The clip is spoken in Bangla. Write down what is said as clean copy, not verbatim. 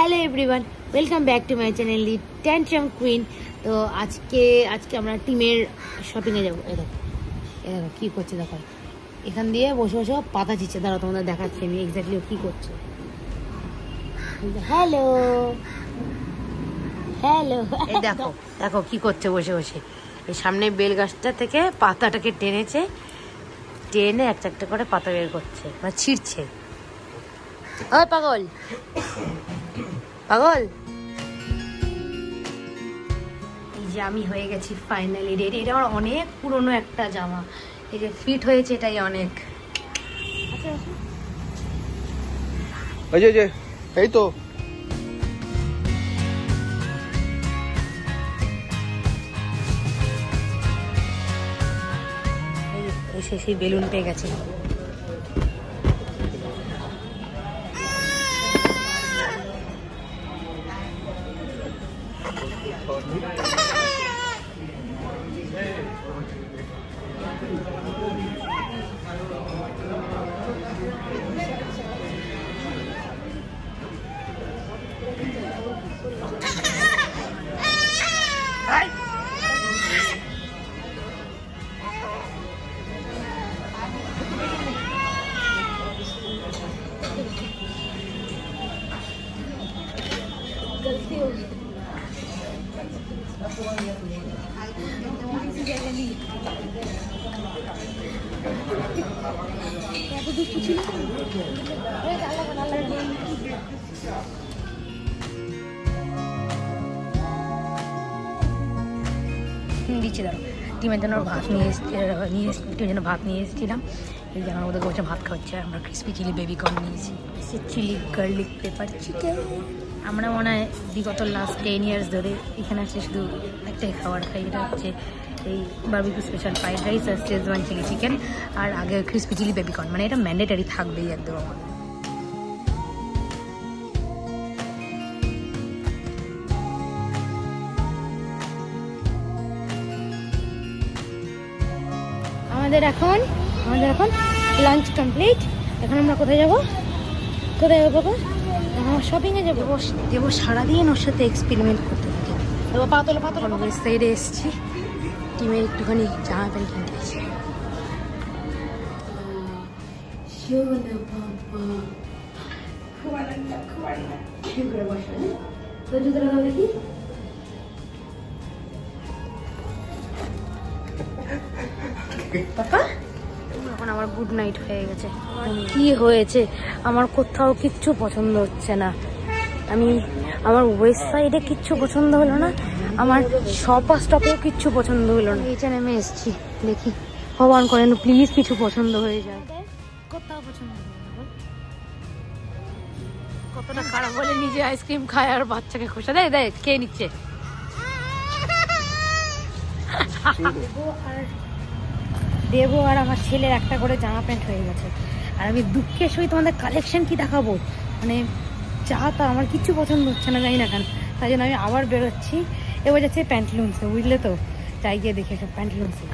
Hello everyone, welcome back to my channel the tension queen. तो आज के আমরা টিমের শপিং এ যাব। এই দেখো কি করছে, দেখো এখান দিয়ে বসে বসে পাতা চিচ্ছে। দাঁড়াও তোমাদের দেখাচ্ছি আমি এক্স্যাক্টলি কি করছে। হ্যালো হ্যালো, এই দেখো দেখো কি করছে বসে বসে। এই সামনে বেল গাছটা থেকে পাতাটাকে টেনে একটা একটা করে পাতা বের করছে, মানে ছিঁড়ছে। ওই পাগল পাগল। এই যে আমি হয়ে গেছি ফাইনালি রেডি। এটা আমার অনেক পুরনো একটা জামা, এই যে ফিট হয়েছে, এটাই অনেক। এই তো এসে সেই বেলুন পেয়ে গেছে। गलती हो गई। দিচ্ছি দাঁড়ো, টিমের জন্য ভাত নিয়ে এসেছিলাম। এই জানার মধ্যে বসে ভাত খাচ্ছে। আমরা ক্রিসপি চিলি বেবি কর্ন নিয়েছি, চিলি গার্লিক পেপার চিকেন। আমরা মনে হয় বিগত লাস্ট 10 ইয়ার্স ধরে এখানে আসলে শুধু একটাই খাবার খাই, এটা হচ্ছে এই বারবিকিউ স্পেশাল ফ্রাইড রাইস আর শেজওয়ান চিলি চিকেন, আর আগে ক্রিসপি চিলি বেবি কর্ন। মানে এটা ম্যান্ডেটারি থাকবেই একদম আমার। আমাদের এখন লাঞ্চ কমপ্লিট। এখন আমরা কোথায় যাবো বাবা? এখন শপিংয়ে যাবো সারাদিন ওর সাথে এক্সপেরিমেন্ট করতে থাকি। পাতল সাইডে এসেছি, টিমের একটুখানি জামা প্যান্ট কিনতে এসেছি। দেখি পাপা, এখন আমার গুড নাইট হয়ে গেছে। কি হয়েছে, আমার কোথাও কিচ্ছু পছন্দ হচ্ছে না। আমার ওয়েস্ট সাইডে কিচ্ছু পছন্দ হলো না, আমার শপা স্টপেও কিচ্ছু পছন্দ হলো না। এইটা নেমে এসছি, দেখি ভগবান করেন প্লিজ কিছু পছন্দ হয়ে যায়। কোথাও পছন্দ হলো না। কতটা খারাপ বলে নিজে আইসক্রিম খায় আর বাচ্চাকে খোসা দেয় কে নিচ্ছে। দেবো আর আমার ছেলের একটা করে জামা প্যান্ট হয়ে গেছে। আর আমি দুঃখের সহিত তোমাদের কালেকশন কি দেখাবো, মানে যা তা আমার কিছু পছন্দ হচ্ছে না, জানি না কেন। তাই জন্য আমি আবার বেরোচ্ছি। এবার যাচ্ছে প্যান্টলুন্সে, বুঝলে তো, যাই গিয়ে দেখে সব প্যান্টলুন্সে।